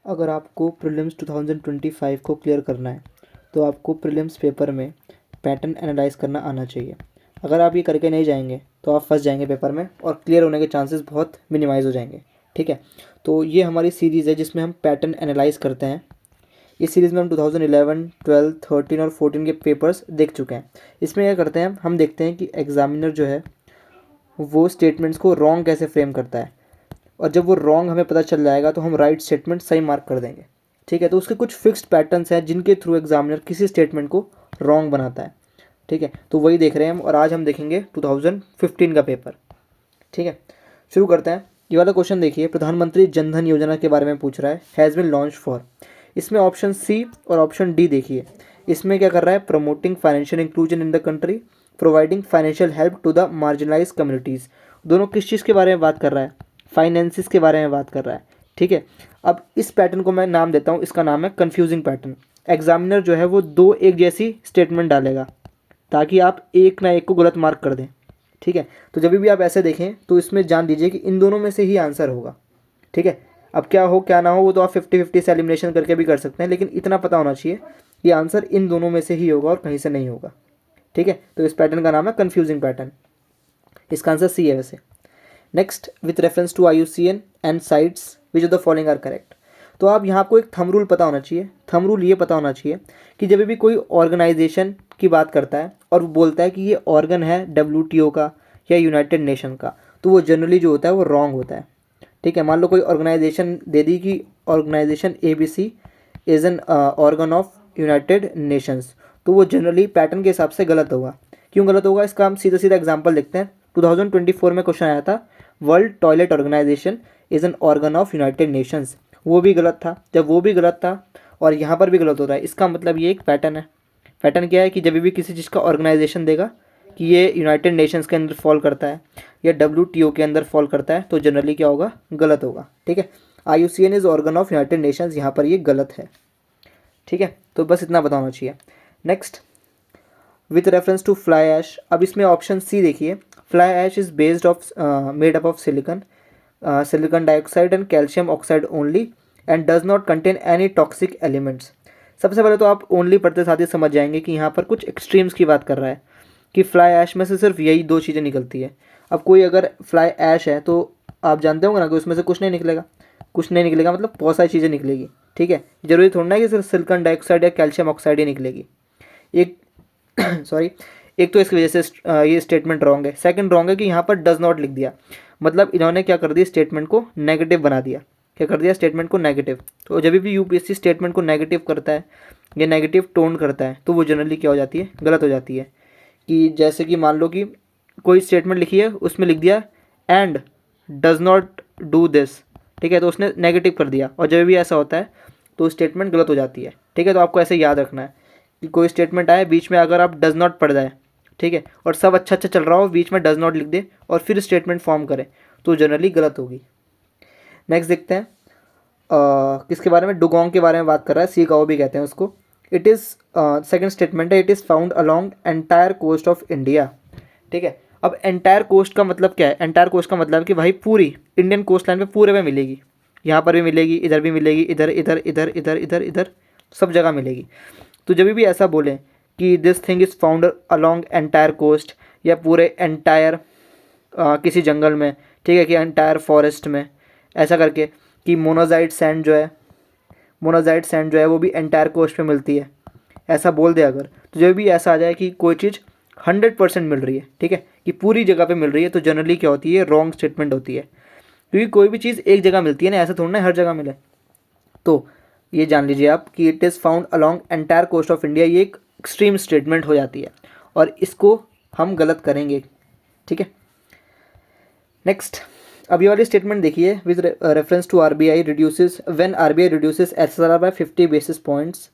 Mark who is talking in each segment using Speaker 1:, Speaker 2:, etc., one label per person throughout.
Speaker 1: अगर आपको प्रीलिम्स 2025 को क्लियर करना है तो आपको प्रीलिम्स पेपर में पैटर्न एनालाइज करना आना चाहिए। अगर आप ये करके नहीं जाएंगे तो आप फंस जाएंगे पेपर में और क्लियर होने के चांसेस बहुत मिनिमाइज़ हो जाएंगे। ठीक है, तो ये हमारी सीरीज़ है जिसमें हम पैटर्न एनालाइज करते हैं। इस सीरीज़ में हम 2011, 12, 13 और 14 के पेपर्स देख चुके हैं। इसमें क्या करते हैं, हम देखते हैं कि एग्जामिनर जो है वो स्टेटमेंट्स को रॉन्ग कैसे फ्रेम करता है, और जब वो रॉन्ग हमें पता चल जाएगा तो हम राइट स्टेटमेंट सही मार्क कर देंगे। ठीक है, तो उसके कुछ फिक्स्ड पैटर्न्स हैं जिनके थ्रू एग्जामिनर किसी स्टेटमेंट को रॉन्ग बनाता है। ठीक है, तो वही देख रहे हैं हम, और आज हम देखेंगे 2015 का पेपर। ठीक है, शुरू करते हैं। ये वाला क्वेश्चन देखिए, प्रधानमंत्री जन धन योजना के बारे में पूछ रहा है, हैज़ बिन लॉन्च फॉर। इसमें ऑप्शन सी और ऑप्शन डी देखिए। इसमें क्या कर रहा है, promoting financial inclusion in the country, providing financial help to the marginalise communities. दोनों किस चीज़ के बारे में बात कर रहा है, फाइनेंसिस के बारे में बात कर रहा है। ठीक है, अब इस पैटर्न को मैं नाम देता हूँ, इसका नाम है कन्फ्यूजिंग पैटर्न। एग्जामिनर जो है वो दो एक जैसी स्टेटमेंट डालेगा ताकि आप एक ना एक को गलत मार्क कर दें। ठीक है, तो जब भी आप ऐसे देखें तो इसमें जान लीजिए कि इन दोनों में से ही आंसर होगा। ठीक है, अब क्या हो क्या ना हो वो तो आप 50-50 से एलिमिनेशन करके भी कर सकते हैं, लेकिन इतना पता होना चाहिए कि आंसर इन दोनों में से ही होगा और कहीं से नहीं होगा। ठीक है, तो इस पैटर्न का नाम है कन्फ्यूजिंग पैटर्न। इसका आंसर सी है वैसे। Next, with reference to IUCN and CITES which of the following are correct. तो आप यहाँ को एक थंब रूल पता होना चाहिए। थंब रूल ये पता होना चाहिए कि जब भी कोई ऑर्गेनाइजेशन की बात करता है और वो बोलता है कि ये ऑर्गन है WTO का या यूनाइटेड नेशन का, तो वो जनरली जो होता है वो रॉन्ग होता है। ठीक है, मान लो कोई ऑर्गेनाइजेशन दे दी कि organisation ABC is an organ of United Nations, तो वो जनरली पैटर्न के हिसाब से गलत होगा। क्यों गलत होगा, इसका हम सीधा सीधा एग्जाम्पल देखते हैं। 2024 में क्वेश्चन आया था, World Toilet Organisation is an organ of United Nations, वो भी गलत था। जब वो भी गलत था और यहाँ पर भी गलत होता है, इसका मतलब ये एक पैटर्न है। पैटर्न क्या है कि जब भी किसी चीज़ का ऑर्गेनाइजेशन देगा कि ये यूनाइटेड नेशंस के अंदर फॉल करता है या WTO के अंदर फॉल करता है, तो जनरली क्या होगा, गलत होगा। ठीक है, IUCN is organ of United Nations, यहाँ पर ये गलत है। ठीक है, तो बस इतना पता होना चाहिए। Next, with reference to fly ash. अब इसमें ऑप्शन सी देखिए, fly ash is based of made up of silicon dioxide and calcium oxide only and does not contain any toxic elements. सबसे पहले तो आप ओनली पढ़ते साथ ही समझ जाएंगे कि यहाँ पर कुछ एक्सट्रीम्स की बात कर रहा है कि फ्लाई ऐश में से सिर्फ यही दो चीज़ें निकलती है। अब कोई अगर फ्लाई ऐश है तो आप जानते होंगे ना कि उसमें से कुछ नहीं निकलेगा। कुछ नहीं निकलेगा मतलब बहुत सारी चीज़ें निकलेगी। ठीक है, जरूरी थोड़ा ना है कि सिर्फ सिलिकॉन डाइऑक्साइड या कैल्शियम ऑक्साइड ही निकलेगी। एक सॉरी, एक तो इसकी वजह से ये स्टेटमेंट रॉन्ग है। सेकंड रॉन्ग है कि यहाँ पर डज नॉट लिख दिया, मतलब इन्होंने क्या कर दिया, स्टेटमेंट को नेगेटिव बना दिया। क्या कर दिया, स्टेटमेंट को नेगेटिव। तो जब भी UPSC स्टेटमेंट को नेगेटिव करता है या नेगेटिव टोन करता है तो वो जनरली क्या हो जाती है, गलत हो जाती है। कि जैसे कि मान लो कि कोई स्टेटमेंट लिखी है, उसमें लिख दिया and does not do this. ठीक है, तो उसने नेगेटिव कर दिया, और जब भी ऐसा होता है तो स्टेटमेंट गलत हो जाती है। ठीक है, तो आपको ऐसे याद रखना है कि कोई स्टेटमेंट आए, बीच में अगर आप डज नॉट पढ़ जाए, ठीक है, और सब अच्छा अच्छा चल रहा हो, बीच में डज नॉट लिख दे और फिर स्टेटमेंट फॉर्म करे, तो जनरली गलत होगी। नेक्स्ट देखते हैं, किसके बारे में, डुगोंग के बारे में बात कर रहा है, सी गाओ भी कहते हैं उसको। इट इज़ सेकंड स्टेटमेंट है, it is found along entire coast of India. ठीक है, अब एंटायर कोस्ट का मतलब क्या है, एंटायर कोस्ट का मतलब कि भाई पूरी इंडियन कोस्ट लाइन पे पूरे में मिलेगी। यहाँ पर भी मिलेगी, इधर भी मिलेगी, इधर इधर इधर इधर इधर इधर सब जगह मिलेगी। तो जब भी ऐसा बोलें कि this thing is found along entire coast, या पूरे एंटायर किसी जंगल में, ठीक है, कि एंटायर फॉरेस्ट में, ऐसा करके, कि मोनाजाइट सैंड जो है, मोनाजाइट सैंड जो है वो भी एंटायर कोस्ट पे मिलती है, ऐसा बोल दे अगर, तो जब भी ऐसा आ जाए कि कोई चीज़ 100% मिल रही है, ठीक है, कि पूरी जगह पे मिल रही है, तो जनरली क्या होती है, रॉन्ग स्टेटमेंट होती है। क्योंकि कोई भी चीज़ एक जगह मिलती है ना, ऐसा थोड़ा ना हर जगह मिले। तो ये जान लीजिए आप कि it is found along entire coast of India, ये एक एक्सट्रीम स्टेटमेंट हो जाती है और इसको हम गलत करेंगे। ठीक है, नेक्स्ट, अब ये वाली स्टेटमेंट देखिए, with reference to RBI reduces, when RBI reduces SSR by 50 basis points,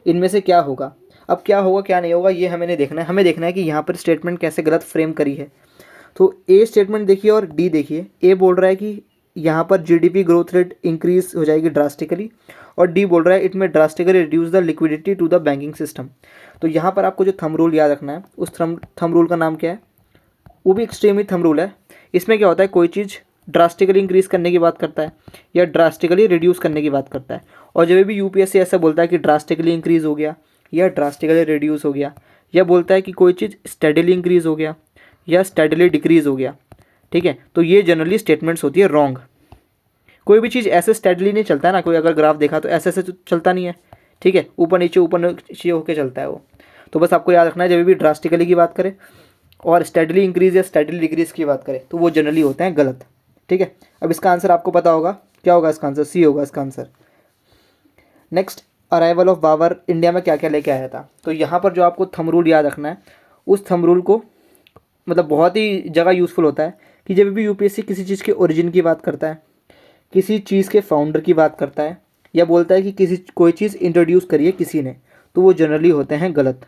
Speaker 1: इनमें से क्या होगा। अब क्या होगा क्या नहीं होगा ये हमें नहीं देखना है, हमें देखना है कि यहाँ पर स्टेटमेंट कैसे गलत फ्रेम करी है। तो ए स्टेटमेंट देखिए और डी देखिए। ए बोल रहा है कि यहाँ पर GDP ग्रोथ रेट इंक्रीज हो जाएगी ड्रास्टिकली, और डी बोल रहा है इट में drastically reduce the liquidity to the banking system. तो यहाँ पर आपको जो थंब रूल याद रखना है, उस थंब रूल का नाम क्या है, वो भी एक्सट्रीमली थंब रूल है। इसमें क्या होता है, कोई चीज़ ड्रास्टिकली इंक्रीज़ करने की बात करता है या ड्रास्टिकली रिड्यूस करने की बात करता है। और जब भी यूपीएससी ऐसा बोलता है कि ड्रास्टिकली इंक्रीज़ हो गया या ड्रास्टिकली रिड्यूस हो गया, या बोलता है कि कोई चीज़ स्टेडीली इंक्रीज़ हो गया या स्टेडीली डिक्रीज़ हो गया, ठीक है, तो ये जनरली स्टेटमेंट्स होती है रॉन्ग। कोई भी चीज़ ऐसे स्टेडीली नहीं चलता है ना, कोई अगर ग्राफ देखा तो ऐसे ऐसे चलता नहीं है, ठीक है, ऊपर नीचे होकर चलता है वो। तो बस आपको याद रखना है जब भी ड्रास्टिकली की बात करें और स्टेडीली इंक्रीज या स्टेडीली डिक्रीज की बात करें तो वो जनरली होते हैं गलत, ठीक है। अब इसका आंसर आपको पता होगा, क्या होगा इसका आंसर? सी होगा इसका answer. Next, arrival of Babur India में क्या क्या लेके आया था। तो यहाँ पर जो आपको थंब रूल याद रखना है, उस थंब रूल को मतलब बहुत ही जगह यूज़फुल होता है कि जब भी यूपीएससी किसी चीज़ के ओरिजिन की बात करता है, किसी चीज़ के फाउंडर की बात करता है, या बोलता है कि कोई चीज़ इंट्रोड्यूस करी है किसी ने, तो वो जनरली होते हैं गलत,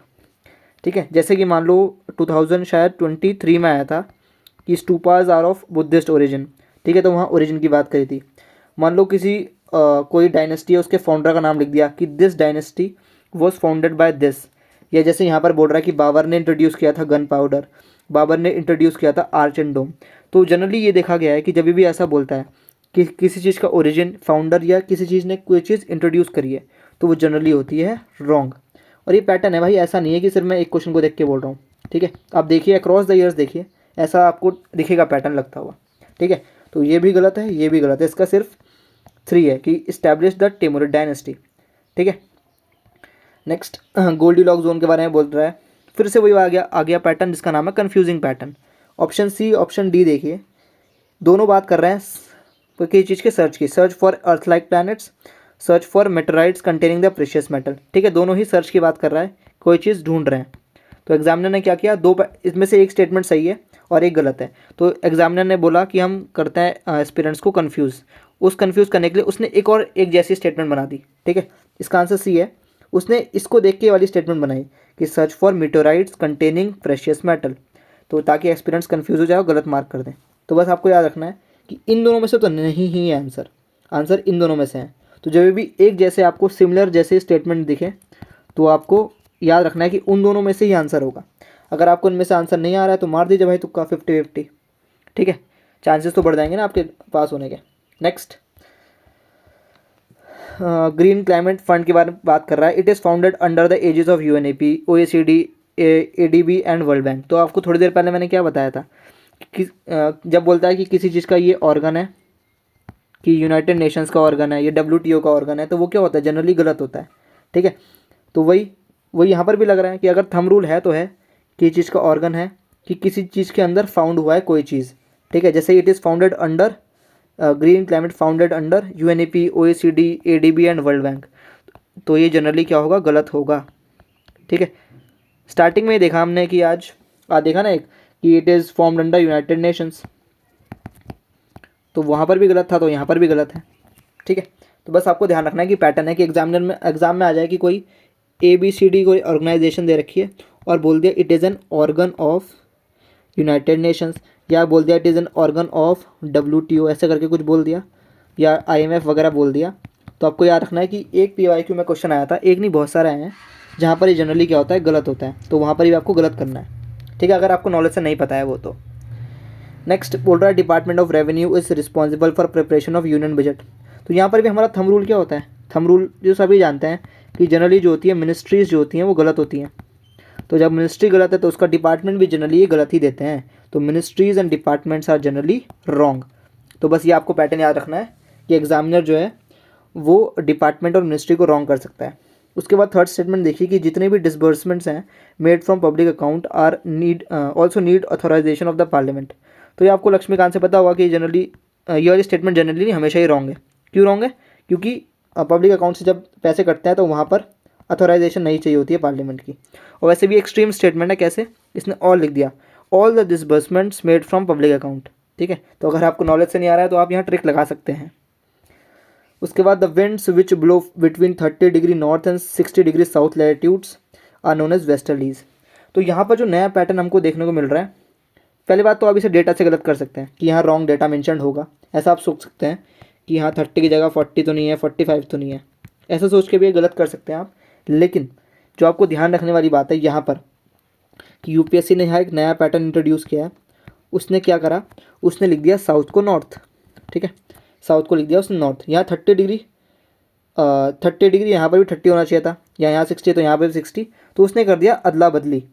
Speaker 1: ठीक है। जैसे कि मान लो 2023 में आया था कि stupas are of Buddhist origin, ठीक है, तो वहाँ ओरिजिन की बात करी थी। मान लो किसी कोई डायनेस्टी है, उसके फाउंडर का नाम लिख दिया कि this dynasty was founded by this, या जैसे यहाँ पर बोल रहा है कि बाबर ने इंट्रोड्यूस किया था गन पाउडर, बाबर ने इंट्रोड्यूस किया था आर्च एंड डोम। तो जनरली ये देखा गया है कि जब भी ऐसा बोलता है कि किसी चीज़ का ओरिजिन, फाउंडर या किसी चीज़ ने कोई चीज़ इंट्रोड्यूस करी है, तो वो जनरली होती है रॉन्ग। और ये पैटर्न है भाई, ऐसा नहीं है कि सिर्फ मैं एक क्वेश्चन को देख के बोल रहा हूँ, ठीक है। आप देखिए अक्रॉस द ईयर्स देखिए, ऐसा आपको दिखेगा पैटर्न लगता हुआ, ठीक है। तो ये भी गलत है, ये भी गलत है, इसका सिर्फ 3 है कि इस्टेब्लिश द टिमुरिड डायनेस्टी, ठीक है। नेक्स्ट, गोल्डीलॉक्स जोन के बारे में बोल रहा है, फिर से वही आ गया पैटर्न जिसका नाम है confusing pattern. Option C, option D देखिए, दोनों बात कर रहे हैं किसी चीज़ के सर्च की, search for earth like planets, search for meteorites containing the precious metal, ठीक है, दोनों ही सर्च की बात कर रहा है, कोई चीज़ ढूंढ रहे हैं। तो एग्जामिनर ने क्या किया, इसमें से एक स्टेटमेंट सही है और एक गलत है। तो एग्जामिनर ने बोला कि हम करते हैं एस्पिरेंट्स को कंफ्यूज, उस कंफ्यूज करने के लिए उसने एक जैसी स्टेटमेंट बना दी, ठीक है। इसका आंसर सी है, उसने इसको देख के वाली स्टेटमेंट बनाई कि search for meteorites containing precious metal, तो ताकि एस्पिरेंट्स कंफ्यूज हो जाए और गलत मार्क कर दें। तो बस आपको याद रखना है कि इन दोनों में से तो नहीं ही है आंसर, आंसर इन दोनों में से है। तो जब भी एक जैसे आपको सिमिलर जैसे स्टेटमेंट दिखे तो आपको याद रखना है कि उन दोनों में से ही आंसर होगा। अगर आपको उनमें से आंसर नहीं आ रहा है तो मार दीजिए भाई तुक्का 50-50, ठीक है, चांसेस तो बढ़ जाएंगे ना आपके पास होने के। नेक्स्ट, ग्रीन क्लाइमेट फंड के बारे में बात कर रहा है। It is founded under the aegis of UNEP, OECD, ADB and World Bank. तो आपको थोड़ी देर पहले मैंने क्या बताया था कि जब बोलता है कि किसी चीज़ का ये ऑर्गन है, कि यूनाइटेड नेशंस का ऑर्गन है, ये डब्ल्यूटीओ का ऑर्गन है, तो वो क्या होता है, जनरली गलत होता है, ठीक है। तो वही यहाँ पर भी लग रहा है कि अगर थंब रूल है तो है कि चीज़ का ऑर्गन है कि किसी चीज़ के अंदर फाउंड हुआ है कोई चीज़, ठीक है। जैसे it is founded under Green Climate founded under UNEP, OECD, ADB and World Bank, तो ये जनरली क्या होगा, गलत होगा, ठीक है। स्टार्टिंग में ही देखा हमने कि आज देखा ना एक कि it is formed under United Nations, तो वहाँ पर भी गलत था, तो यहाँ पर भी गलत है, ठीक है। तो बस आपको ध्यान रखना है कि पैटर्न है कि एग्जाम में आ जाए कि कोई ABCD कोई ऑर्गेनाइजेशन दे रखी है और बोल दिया it is an organ of United Nations, या बोल दिया it is an organ of WTO, ऐसे करके कुछ बोल दिया, या IMF वगैरह बोल दिया। तो आपको याद रखना है कि एक PYQ में क्वेश्चन आया था, एक नहीं बहुत सारे आए हैं, जहाँ पर ये जनरली क्या होता है, गलत होता है, तो वहाँ पर भी आपको गलत करना है, ठीक है, अगर आपको नॉलेज से नहीं पता है वो तो। नेक्स्ट बोल रहा है department of revenue is responsible for preparation of union budget. तो यहाँ पर भी हमारा थंब रूल क्या होता है, थंब रूल जो सभी जानते हैं कि जनरली जो होती है मिनिस्ट्रीज़ जो होती हैं वो गलत होती हैं। तो जब मिनिस्ट्री गलत है तो उसका डिपार्टमेंट भी जनरली ये गलत ही देते हैं, तो ministries and departments are generally wrong. तो बस ये आपको पैटर्न याद रखना है कि एग्जामिनर जो है वो डिपार्टमेंट और मिनिस्ट्री को रॉन्ग कर सकता है। उसके बाद थर्ड स्टेटमेंट देखिए कि जितने भी डिसबर्समेंट्स हैं made from public account are also need authorisation of the parliament. तो ये आपको लक्ष्मीकांत से पता होगा कि जनरली ये वाली स्टेटमेंट जनरली नहीं, हमेशा ही रॉन्ग है। क्यों रॉन्ग है? क्योंकि पब्लिक अकाउंट से जब पैसे कटते हैं तो वहाँ पर अथोराइजेशन नहीं चाहिए होती है पार्लियामेंट की। और वैसे भी एक्सट्रीम स्टेटमेंट है, कैसे, इसने ऑल लिख दिया, all the disbursements made from public account, ठीक है। तो अगर आपको नॉलेज से नहीं आ रहा है तो आप यहाँ ट्रिक लगा सकते हैं। उसके बाद the winds which blow between 30 degree north and 60 degree south latitudes are known as westerlies. तो यहाँ पर जो नया पैटर्न हमको देखने को मिल रहा है, पहली बात तो आप इसे डेटा से गलत कर सकते हैं कि यहाँ रॉन्ग डेटा मेंशन होगा, ऐसा आप सोच सकते हैं कि यहाँ 30 की जगह 40 तो नहीं है, 45 तो नहीं है, ऐसा सोच के भी गलत कर सकते हैं आप। लेकिन जो आपको ध्यान रखने वाली बात है यहाँ पर कि यूपीएससी ने यहाँ एक नया पैटर्न इंट्रोड्यूस किया है। उसने क्या करा, उसने लिख दिया साउथ को नॉर्थ, ठीक है, साउथ को लिख दिया उसने नॉर्थ। यहाँ 30 डिग्री 30 डिग्री, यहाँ पर भी 30 होना चाहिए था, या यहाँ 60 तो यहाँ पर भी 60, तो उसने कर दिया अदला बदली।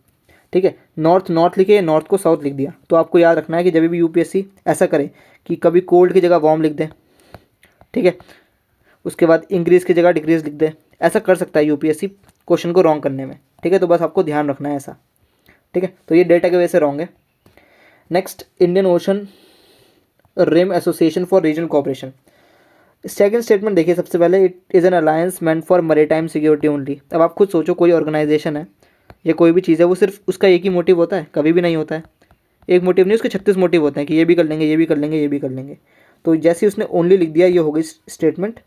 Speaker 1: ठीक है, नॉर्थ नॉर्थ लिखे, नॉर्थ को साउथ लिख दिया। तो आपको याद रखना है कि जब भी यूपीएससी ऐसा करे कि कभी कोल्ड की जगह वार्म लिख दें, ठीक है, उसके बाद इंक्रीज़ की जगह डिक्रीज़ लिख दे, ऐसा कर सकता है यूपीएससी क्वेश्चन को रॉन्ग करने में। ठीक है, तो बस आपको ध्यान रखना है ऐसा। ठीक है, तो ये डेटा की वजह से रॉन्ग है। Next, Indian Ocean Rim Association for Regional Cooperation. Second statement देखिए सबसे पहले, it is an alliance meant for maritime security only. अब आप खुद सोचो, कोई ऑर्गेनाइजेशन है या कोई भी चीज़ है, वो सिर्फ उसका एक ही मोटिव होता है? कभी भी नहीं होता है। एक मोटिव नहीं, उसके 36 मोटिव होते हैं कि ये भी कर लेंगे, ये भी कर लेंगे, ये भी कर लेंगे। तो जैसे उसने ओनली लिख दिया, ये हो गई स्टेटमेंट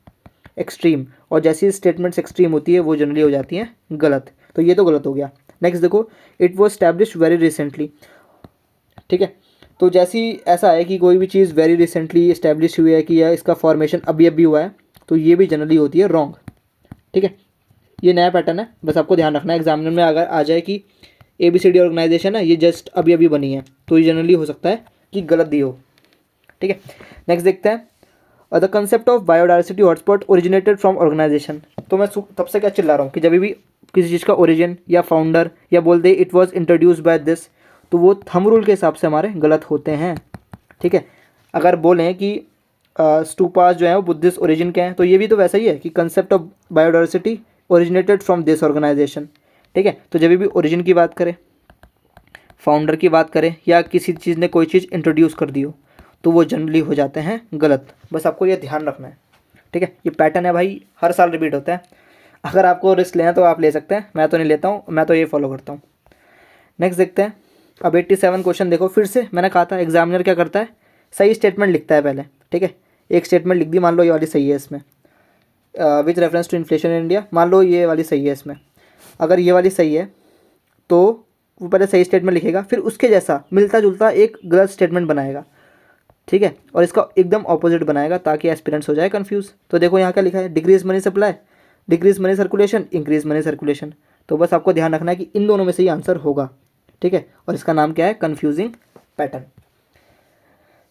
Speaker 1: एक्सट्रीम, और जैसी स्टेटमेंट्स एक्सट्रीम होती है वो जनरली हो जाती हैं गलत। तो ये तो गलत हो गया। नेक्स्ट देखो, it was establish very recently. ठीक है, तो जैसी ऐसा है कि कोई भी चीज़ वेरी रिसेंटली इस्टेब्लिश हुई है कि या इसका फॉर्मेशन अभी अभी हुआ है, तो ये भी जनरली होती है रॉन्ग। ठीक है, ये नया पैटर्न है, बस आपको ध्यान रखना है। एग्जामिनर में अगर आ जाए कि ABCD ऑर्गेनाइजेशन है, ये जस्ट अभी अभी बनी है, तो ये जनरली हो सकता है कि गलत दी हो। ठीक है, नेक्स्ट देखते हैं, the concept of biodiversity hotspot originated from organisation. तो मैं तब से क्या चिल्ला रहा हूँ कि जब भी किसी चीज़ का ओरिजिन या फाउंडर या बोल दे it was introduce by this, तो वो थंब रूल के हिसाब से हमारे गलत होते हैं। ठीक है, अगर बोलें कि स्टूपास जो है वो बुद्धिस्ट ओरिजिन के हैं, तो ये भी तो वैसा ही है कि concept of biodiversity originated from this organisation. ठीक है, तो जब भी ओरिजिन की बात करें, फाउंडर की बात करें, या किसी चीज़ ने कोई चीज़ इंट्रोड्यूस कर दी हो, तो वो जनरली हो जाते हैं गलत। बस आपको ये ध्यान रखना है। ठीक है, ये पैटर्न है भाई, हर साल रिपीट होता है। अगर आपको रिस्क लेना तो आप ले सकते हैं, मैं तो नहीं लेता हूँ, मैं तो ये फॉलो करता हूँ। नेक्स्ट देखते हैं, अब 87 क्वेश्चन देखो। फिर से मैंने कहा था एग्जामिनर क्या करता है, सही स्टेटमेंट लिखता है पहले। ठीक है, एक स्टेटमेंट लिख दी, मान लो ये वाली सही है इसमें, with reference to inflation in India, मान लो ये वाली सही है इसमें। अगर ये वाली सही है तो वो पहले सही स्टेटमेंट लिखेगा, फिर उसके जैसा मिलता जुलता एक गलत स्टेटमेंट बनाएगा। ठीक है, और इसका एकदम ऑपोजिट बनाएगा ताकि एस्पिरेंट्स हो जाए कंफ्यूज। तो देखो यहाँ क्या लिखा है, decrease money supply, decrease money circulation, increase money circulation. तो बस आपको ध्यान रखना है कि इन दोनों में से ही आंसर होगा। ठीक है, और इसका नाम क्या है, कन्फ्यूजिंग पैटर्न।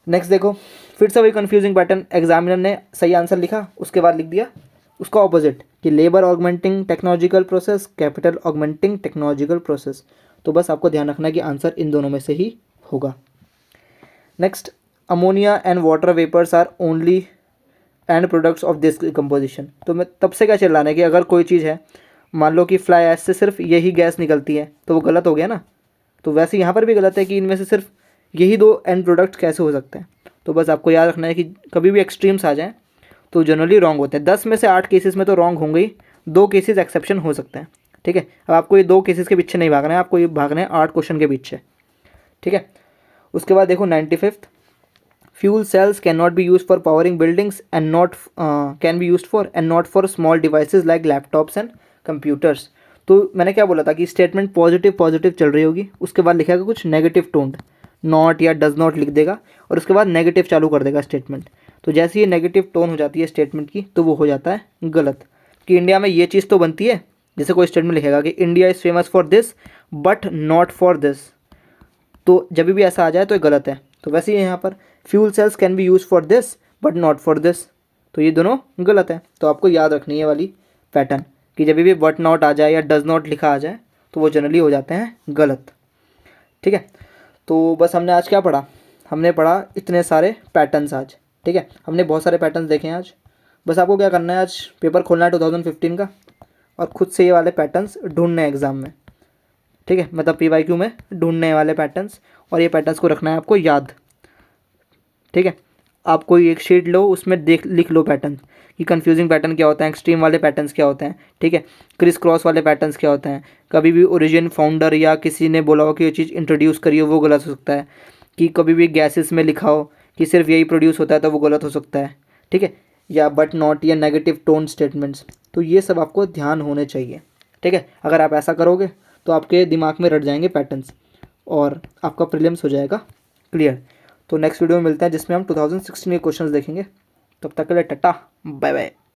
Speaker 1: नेक्स्ट देखो, फिर से वही कन्फ्यूजिंग पैटर्न, एग्जामिनर ने सही आंसर लिखा, उसके बाद लिख दिया उसका ऑपोजिट कि labour augmenting technological process, capital augmenting technological process. तो बस आपको ध्यान रखना है कि आंसर इन दोनों में से ही होगा। Next, ammonia and water vapours are only end products of this composition. तो मैं तब से क्या चिल्लाना है कि अगर कोई चीज़ है, मान लो कि फ्लाई ऐश से सिर्फ यही गैस निकलती है, तो वो गलत हो गया ना। तो वैसे यहाँ पर भी गलत है कि इनमें से सिर्फ यही दो एंड प्रोडक्ट्स कैसे हो सकते हैं। तो बस आपको याद रखना है कि कभी भी एक्सट्रीम्स आ जाएँ तो जनरली रॉन्ग होते हैं। 10 में से 8 केसेस में तो रॉन्ग होंगे ही, 2 केसेस एक्सेप्शन हो सकते हैं। ठीक है, अब आपको ये 2 केसेस के पीछे नहीं भागना है, आपको ये भागना है 8 क्वेश्चन के पीछे। ठीक है, उसके बाद देखो 95th, fuel cells can not be use for powering buildings and not can be use for and not for small devices like laptops and computers. तो मैंने क्या बोला था कि स्टेटमेंट पॉजिटिव पॉजिटिव चल रही होगी, उसके बाद लिखेगा कुछ नेगेटिव टोन, नॉट या डज नॉट लिख देगा, और उसके बाद नेगेटिव चालू कर देगा स्टेटमेंट। तो जैसे ये नेगेटिव टोन हो जाती है स्टेटमेंट की, तो वो हो जाता है गलत। कि इंडिया में ये चीज़ तो बनती है, जैसे कोई स्टेटमेंट लिखेगा कि India is famous for this but not for this, तो जब भी ऐसा आ जाए तो ये गलत है। तो वैसे ही यहाँ पर fuel cells can be use for this but not for this, तो ये दोनों गलत है। तो आपको याद रखनी है वाली पैटर्न कि जब भी बट नॉट आ जाए या डज नॉट लिखा आ जाए तो वो जनरली हो जाते हैं गलत। ठीक है, तो बस हमने आज क्या पढ़ा, हमने पढ़ा इतने सारे पैटर्न्स आज। ठीक है, हमने बहुत सारे पैटर्न्स देखे हैं आज। बस आपको क्या करना है, आज पेपर खोलना है 2015 का और खुद से ये वाले पैटर्न्स ढूंढने हैं एग्ज़ाम में। ठीक है, मतलब PYQ में ढूंढने वाले पैटर्न्स, और ये पैटर्न्स को रखना है आपको याद। ठीक है, आप कोई एक शीट लो, उसमें लिख लो पैटर्न कि कंफ्यूजिंग पैटर्न क्या होता है, एक्सट्रीम वाले पैटर्न्स क्या होते हैं। ठीक है, क्रिस क्रॉस वाले पैटर्न्स क्या होते हैं, कभी भी ओरिजिन फाउंडर या किसी ने बोला हो कि ये चीज़ इंट्रोड्यूस करी हो वो गलत हो सकता है, कि कभी भी गैसेस में लिखा हो कि सिर्फ यही प्रोड्यूस होता है तो वो गलत हो सकता है। ठीक है, या बट नॉट या नेगेटिव टोन स्टेटमेंट्स, तो ये सब आपको ध्यान होने चाहिए। ठीक है, अगर आप ऐसा करोगे तो आपके दिमाग में रट जाएंगे पैटर्न्स और आपका प्रीलिम्स हो जाएगा क्लियर। तो नेक्स्ट वीडियो में मिलते हैं जिसमें हम 2016 के क्वेश्चंस देखेंगे। तब तक के लिए टाटा बाय बाय।